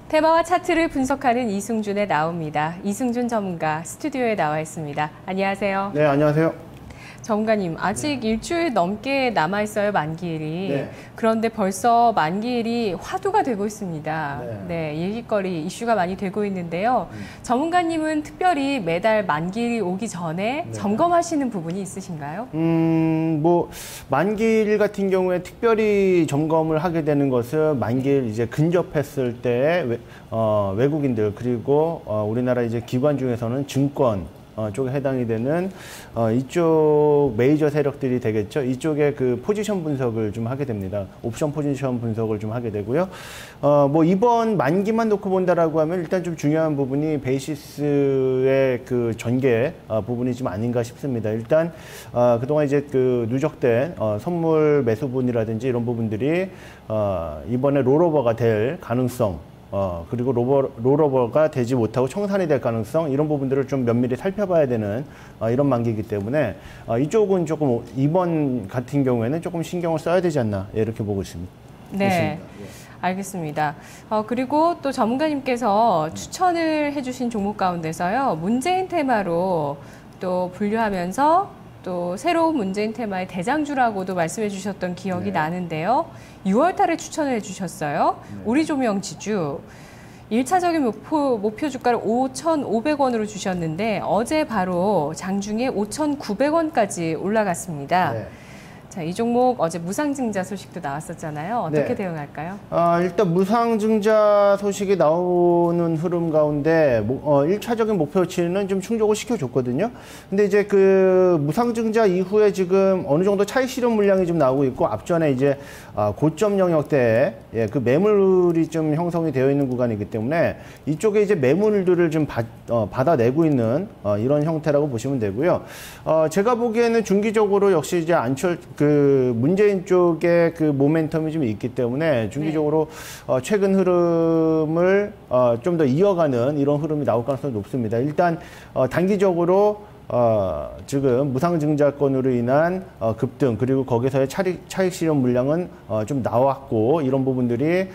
테마와 차트를 분석하는 이승준의 나옵니다. 이승준 전문가 스튜디오에 나와 있습니다. 안녕하세요. 네, 안녕하세요. 전문가님, 아직 일주일 넘게 남아있어요, 만기일이. 네. 그런데 벌써 만기일이 화두가 되고 있습니다. 네, 얘기거리, 이슈가 많이 되고 있는데요. 전문가님은 특별히 매달 만기일이 오기 전에 점검하시는 부분이 있으신가요? 만기일 같은 경우에 특별히 점검을 하게 되는 것은 만기일 이제 근접했을 때 외국인들 그리고 우리나라 이제 기관 중에서는 증권 쪽에 해당이 되는 이쪽 메이저 세력들이 되겠죠. 이쪽에 그 포지션 분석을 좀 하게 됩니다. 옵션 포지션 분석을 좀 하게 되고요. 이번 만기만 놓고 본다라고 하면 일단 좀 중요한 부분이 베이시스의 그 전개 부분이 좀 아닌가 싶습니다. 일단 그동안 이제 그 누적된 선물 매수분이라든지 이런 부분들이 이번에 롤오버가 될 가능성 그리고 롤오버가 되지 못하고 청산이 될 가능성 이런 부분들을 좀 면밀히 살펴봐야 되는 이런 만기이기 때문에 이쪽은 조금 이번 같은 경우에는 조금 신경을 써야 되지 않나 이렇게 보고 있습니다. 네, 알겠습니다. 그리고 또 전문가님께서 추천을 해주신 종목 가운데서요, 문재인 테마로 또 분류하면서 또 새로운 문재인 테마의 대장주라고도 말씀해 주셨던 기억이 나는데요. 6월 달에 추천을 해 주셨어요. 우리조명지주. 1차적인 목표 주가를 5,500원으로 주셨는데 어제 바로 장중에 5,900원까지 올라갔습니다. 자, 이 종목 어제 무상증자 소식도 나왔었잖아요. 어떻게 대응할까요? 일단 무상증자 소식이 나오는 흐름 가운데 1차적인 목표치는 좀 충족을 시켜줬거든요. 근데 이제 그 무상증자 이후에 지금 어느 정도 차익 실현 물량이 좀 나오고 있고 앞전에 이제 고점 영역대에 그 매물이 좀 형성이 되어 있는 구간이기 때문에 이쪽에 이제 매물들을 좀 받아내고 있는 이런 형태라고 보시면 되고요. 제가 보기에는 중기적으로 역시 이제 그 문재인 쪽에 그 모멘텀이 좀 있기 때문에 중기적으로 최근 흐름을 좀 더 이어가는 이런 흐름이 나올 가능성이 높습니다. 일단 단기적으로 지금 무상증자권으로 인한 급등 그리고 거기서의 차익 실현 물량은 좀 나왔고 이런 부분들이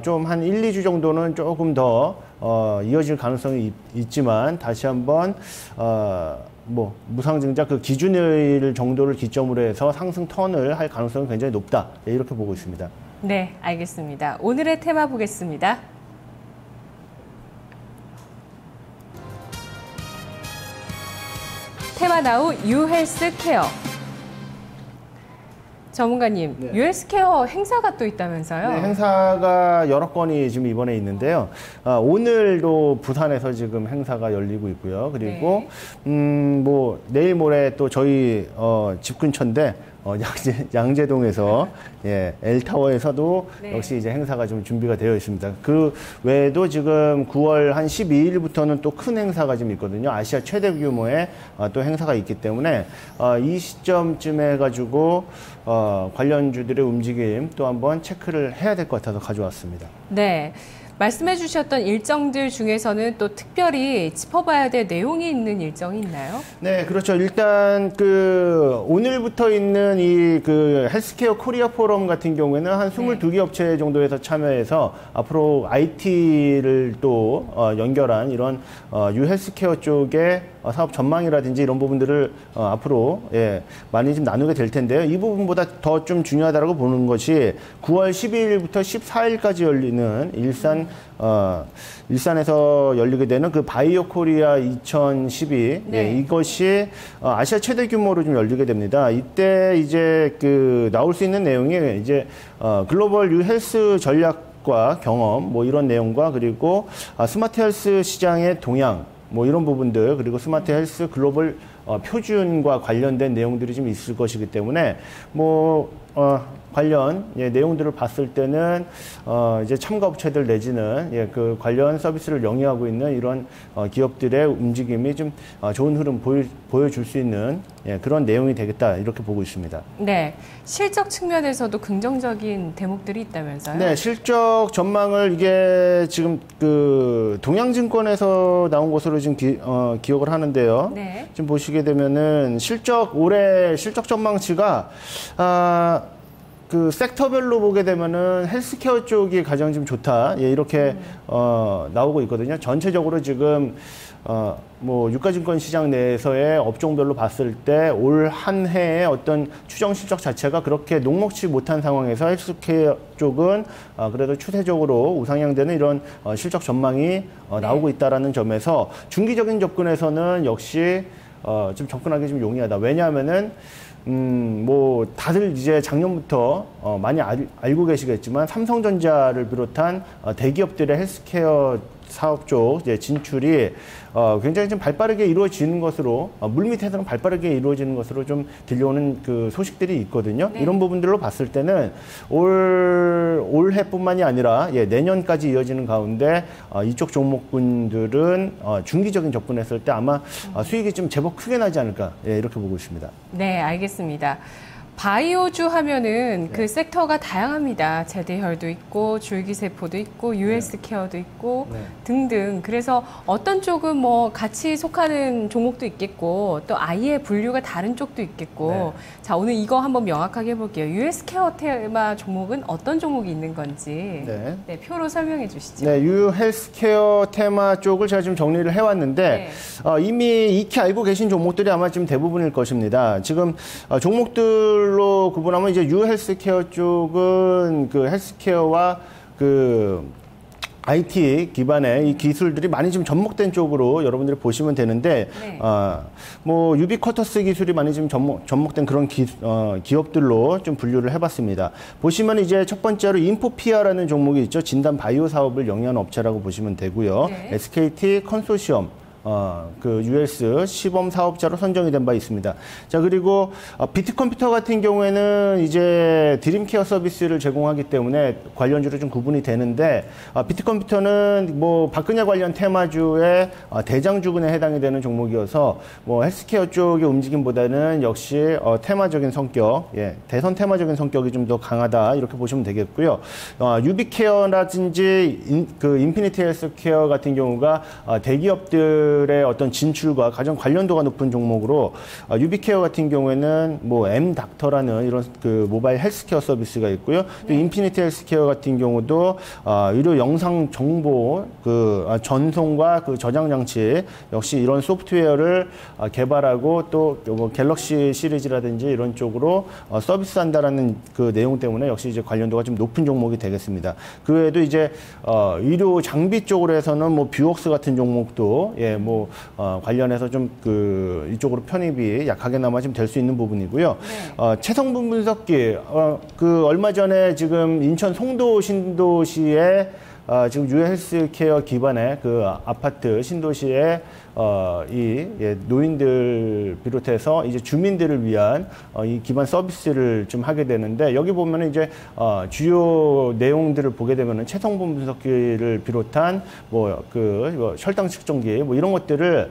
좀 한 1, 2주 정도는 조금 더 이어질 가능성이 있지만 다시 한번 무상증자 그 기준일 정도를 기점으로 해서 상승 턴을 할 가능성이 굉장히 높다. 이렇게 보고 있습니다. 네, 알겠습니다. 오늘의 테마 보겠습니다. 테마 나우 유헬스케어. 전문가님, 유헬스케어 행사가 또 있다면서요? 네, 행사가 여러 건이 지금 이번에 있는데요. 오늘도 부산에서 지금 행사가 열리고 있고요. 그리고 내일 모레 또 저희 집 근처인데 양재동에서 L타워에서도 역시 이제 행사가 좀 준비가 되어 있습니다. 그 외에도 지금 9월 한 12일부터는 또 큰 행사가 좀 있거든요. 아시아 최대 규모의 또 행사가 있기 때문에 이 시점쯤 해가지고 관련주들의 움직임 또 한번 체크를 해야 될 것 같아서 가져왔습니다. 네. 말씀해 주셨던 일정들 중에서는 또 특별히 짚어봐야 될 내용이 있는 일정이 있나요? 네, 그렇죠. 일단 오늘부터 있는 이 헬스케어 코리아 포럼 같은 경우에는 한 22개 업체 정도에서 참여해서 앞으로 IT를 또 연결한 이런 유헬스케어 쪽의 사업 전망이라든지 이런 부분들을 앞으로 많이 좀 나누게 될 텐데요. 이 부분보다 더 좀 중요하다고 보는 것이 9월 12일부터 14일까지 열리는 일산에서 열리게 되는 그 바이오 코리아 2012 이것이 아시아 최대 규모로 좀 열리게 됩니다. 이때 이제 나올 수 있는 내용이 이제 글로벌 유헬스 전략과 경험 이런 내용과 그리고 스마트 헬스 시장의 동향 이런 부분들 그리고 스마트 헬스 글로벌 표준과 관련된 내용들이 좀 있을 것이기 때문에 관련 내용들을 봤을 때는 이제 참가업체들 내지는 그 관련 서비스를 영위하고 있는 이런 기업들의 움직임이 좀 좋은 흐름 보여줄 수 있는 그런 내용이 되겠다 이렇게 보고 있습니다. 네, 실적 측면에서도 긍정적인 대목들이 있다면서요? 네, 실적 전망을 이게 지금 동양증권에서 나온 것으로 지금 기억을 하는데요. 지금 보시게 되면은 올해 실적 전망치가 그 섹터별로 보게 되면은 헬스케어 쪽이 가장 좀 좋다. 예, 이렇게 나오고 있거든요. 전체적으로 지금 뭐 유가증권 시장 내에서의 업종별로 봤을 때 올 한 해의 어떤 추정 실적 자체가 그렇게 녹록지 못한 상황에서 헬스케어 쪽은 그래도 추세적으로 우상향되는 이런 실적 전망이 나오고 있다라는 점에서 중기적인 접근에서는 역시 좀 접근하기 좀 용이하다. 왜냐하면은 뭐 다들 이제 작년부터 많이 알고 계시겠지만 삼성전자를 비롯한 대기업들의 헬스케어 사업 쪽 이제 진출이 굉장히 좀 발빠르게 이루어지는 것으로 물밑에서는 발빠르게 이루어지는 것으로 좀 들려오는 그 소식들이 있거든요. 네. 이런 부분들로 봤을 때는 올해뿐만이 아니라 내년까지 이어지는 가운데 이쪽 종목군들은 중기적인 접근했을 때 아마 수익이 좀 제법 크게 나지 않을까 이렇게 보고 있습니다. 네, 알겠습니다. 바이오주 하면은 그 섹터가 다양합니다. 제대혈도 있고 줄기세포도 있고 유헬스케어도 있고 등등. 그래서 어떤 쪽은 뭐 같이 속하는 종목도 있겠고 또 아예 분류가 다른 쪽도 있겠고. 자, 오늘 이거 한번 명확하게 해볼게요. 유헬스케어 테마 종목은 어떤 종목이 있는 건지 표로 설명해 주시죠. 네, 유헬스케어 테마 쪽을 제가 지금 정리를 해왔는데 이미 익히 알고 계신 종목들이 아마 지금 대부분일 것입니다. 지금 종목들 로 구분하면 이제 유헬스케어 쪽은 그 헬스케어와 그 IT 기반의 이 기술들이 많이 좀 접목된 쪽으로 여러분들이 보시면 되는데, 뭐 유비쿼터스 기술이 많이 좀 접목된 그런 기업들로 좀 분류를 해봤습니다. 보시면 이제 첫 번째로 인포피아라는 종목이 있죠. 진단 바이오 사업을 영위하는 업체라고 보시면 되고요. SKT 컨소시엄. 그 US 시범 사업자로 선정이 된 바 있습니다. 자, 그리고 비트컴퓨터 같은 경우에는 이제 드림케어 서비스를 제공하기 때문에 관련주로 좀 구분이 되는데, 비트컴퓨터는 뭐 박근혜 관련 테마주의 대장주군에 해당이 되는 종목이어서 뭐 헬스케어 쪽의 움직임보다는 역시 테마적인 성격, 대선 테마적인 성격이 좀 더 강하다 이렇게 보시면 되겠고요. 유비케어라든지 그 인피니티 헬스케어 같은 경우가 대기업들 의 어떤 진출과 가장 관련도가 높은 종목으로 유비케어 같은 경우에는 뭐 M닥터라는 이런 그 모바일 헬스케어 서비스가 있고요. 또 인피니티 헬스케어 같은 경우도 의료 영상 정보 그 전송과 그 저장 장치 역시 이런 소프트웨어를 개발하고 또 뭐 갤럭시 시리즈라든지 이런 쪽으로 서비스한다라는 그 내용 때문에 역시 이제 관련도가 좀 높은 종목이 되겠습니다. 그 외에도 이제 의료 장비 쪽으로 해서는 뭐 뷰웍스 같은 종목도 뭐 관련해서 좀 그 이쪽으로 편입이 약하게나마 좀 될 수 있는 부분이고요. 체성분 분석기 그 얼마 전에 지금 인천 송도 신도시에 지금 유헬스케어 기반의 그 아파트 신도시에 노인들 비롯해서 이제 주민들을 위한 이 기반 서비스를 좀 하게 되는데, 여기 보면은 이제 주요 내용들을 보게 되면은 체성분 분석기를 비롯한 뭐 혈당 측정기 뭐 이런 것들을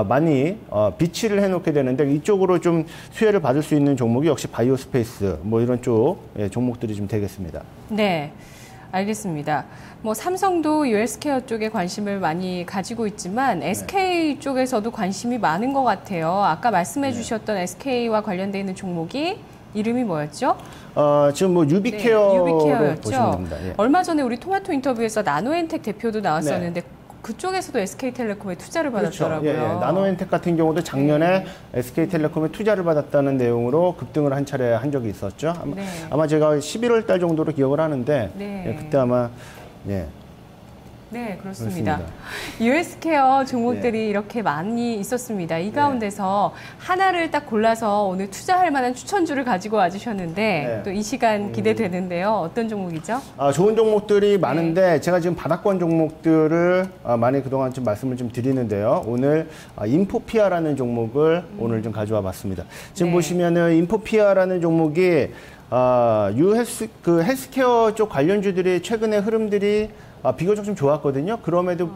많이 비치를 해놓게 되는데, 이쪽으로 좀 수혜를 받을 수 있는 종목이 역시 바이오스페이스 뭐 이런 쪽 종목들이 좀 되겠습니다. 네. 알겠습니다. 뭐 삼성도 유헬스케어 쪽에 관심을 많이 가지고 있지만 SK 쪽에서도 관심이 많은 것 같아요. 아까 말씀해 주셨던 SK와 관련되어 있는 종목이 이름이 뭐였죠? 지금 뭐 유비케어로 보시면 됩니다. 얼마 전에 우리 토마토 인터뷰에서 나노엔텍 대표도 나왔었는데 그쪽에서도 SK텔레콤에 투자를 받았더라고요. 나노엔텍 같은 경우도 작년에 SK텔레콤에 투자를 받았다는 내용으로 급등을 한 차례 한 적이 있었죠. 아마 제가 11월 달 정도로 기억을 하는데 그때 아마 네, 그렇습니다. 유헬스케어 종목들이 이렇게 많이 있었습니다. 이 가운데서 하나를 딱 골라서 오늘 투자할 만한 추천주를 가지고 와주셨는데 또 이 시간 기대되는데요. 어떤 종목이죠? 좋은 종목들이 많은데 제가 지금 바닥권 종목들을 많이 그동안 좀 말씀을 좀 드리는데요. 오늘 인포피아라는 종목을 오늘 좀 가져와 봤습니다. 지금 보시면은 인포피아라는 종목이 헬스케어 쪽 관련주들이 최근의 흐름들이 비교적 좀 좋았거든요. 그럼에도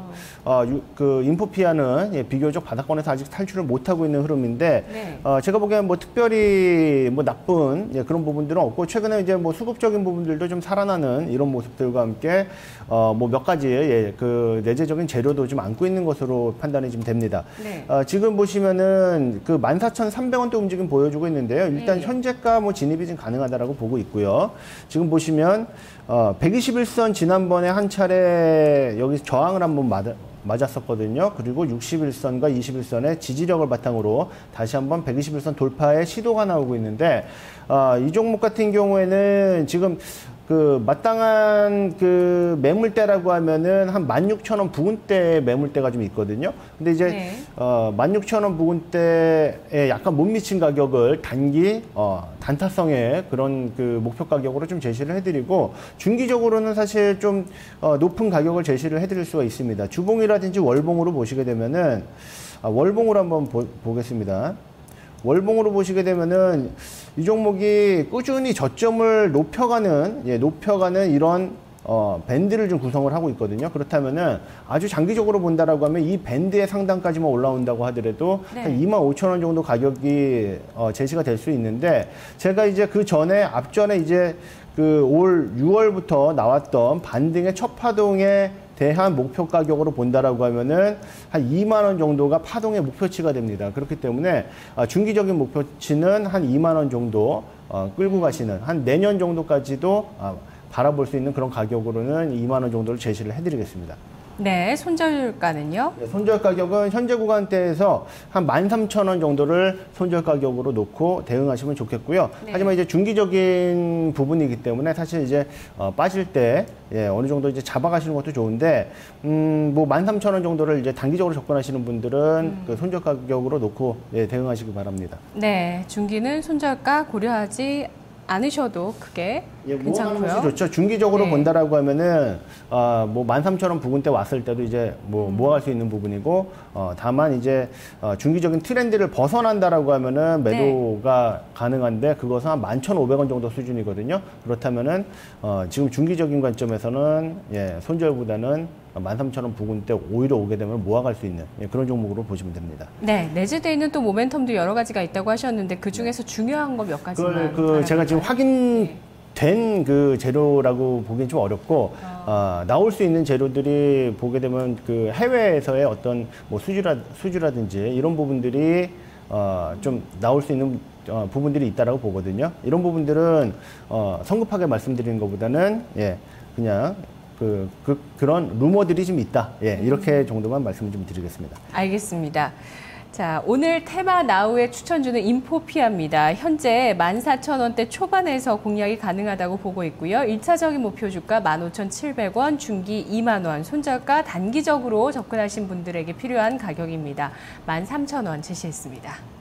그 인포피아는 예, 비교적 바닥권에서 아직 탈출을 못하고 있는 흐름인데 네. 제가 보기엔 뭐 특별히 뭐 나쁜 예, 그런 부분들은 없고 최근에 이제 뭐 수급적인 부분들도 좀 살아나는 이런 모습들과 함께 뭐 몇 가지 예, 그 내재적인 재료도 좀 안고 있는 것으로 판단이 좀 됩니다. 네. 지금 보시면은 그 14,300원대 움직임 보여주고 있는데요. 일단 네. 현재가 뭐 진입이 좀 가능하다라고 보고 있고요. 지금 보시면 121선 지난번에 한 차례 여기서 저항을 한번 맞았었거든요. 그리고 61선과 21선의 지지력을 바탕으로 다시 한번 121선 돌파의 시도가 나오고 있는데 이 종목 같은 경우에는 지금 그 마땅한 그 매물대라고 하면은 한 16,000원 부근대 매물대가 좀 있거든요. 근데 이제 네. 16,000원 부근대에 약간 못 미친 가격을 단타성의 그런 그 목표 가격으로 좀 제시를 해드리고 중기적으로는 사실 좀 높은 가격을 제시를 해드릴 수가 있습니다. 주봉이라든지 월봉으로 보시게 되면은 월봉으로 한번 보겠습니다. 월봉으로 보시게 되면은 이 종목이 꾸준히 저점을 높여가는 이런 밴드를 좀 구성을 하고 있거든요. 그렇다면은 아주 장기적으로 본다라고 하면 이 밴드의 상단까지만 올라온다고 하더라도 네. 한 25,000원 정도 가격이 제시가 될 수 있는데 제가 이제 그 전에 앞전에 이제 그 올 6월부터 나왔던 반등의 첫 파동에 대한 목표 가격으로 본다라고 하면은 한 2만 원 정도가 파동의 목표치가 됩니다. 그렇기 때문에 중기적인 목표치는 한 2만 원 정도 끌고 가시는 한 내년 정도까지도 바라볼 수 있는 그런 가격으로는 2만 원 정도를 제시를 해드리겠습니다. 네, 손절가는요? 네, 손절 가격은 현재 구간대에서 한 13,000원 정도를 손절 가격으로 놓고 대응하시면 좋겠고요. 네. 하지만 이제 중기적인 부분이기 때문에 사실 이제 빠질 때 예, 어느 정도 이제 잡아가시는 것도 좋은데 뭐 13,000원 정도를 이제 단기적으로 접근하시는 분들은 그 손절 가격으로 놓고 예, 대응하시기 바랍니다. 네, 중기는 손절가 고려하지 않으셔도 크게 예, 모아가는 괜찮고요. 것이 좋죠. 중기적으로 네. 본다라고 하면은 뭐 13,000원 부근대 왔을 때도 이제 뭐 모아갈 수 있는 부분이고 다만 이제 중기적인 트렌드를 벗어난다라고 하면은 매도가 가능한데 그것은 한 11,500원 정도 수준이거든요. 그렇다면은 지금 중기적인 관점에서는 예, 손절보다는 13,000원 부근대 오히려 오게 되면 모아갈 수 있는 예, 그런 종목으로 보시면 됩니다. 네, 내재되어 있는 또 모멘텀도 여러 가지가 있다고 하셨는데 그 중에서 중요한 거 몇 가지만. 제가 지금 확인된 그 재료라고 보기엔 좀 어렵고 나올 수 있는 재료들이 보게 되면 그 해외에서의 어떤 뭐 수주라든지 이런 부분들이 좀 나올 수 있는 부분들이 있다라고 보거든요. 이런 부분들은 성급하게 말씀드리는 것보다는 예, 그냥 그런 루머들이 좀 있다. 예, 이렇게 정도만 말씀을 좀 드리겠습니다. 알겠습니다. 자, 오늘 테마 나우의 추천주는 인포피아입니다. 현재 14,000원대 초반에서 공략이 가능하다고 보고 있고요. 1차적인 목표 주가 15,700원, 중기 2만 원, 손절가 단기적으로 접근하신 분들에게 필요한 가격입니다. 13,000원 제시했습니다.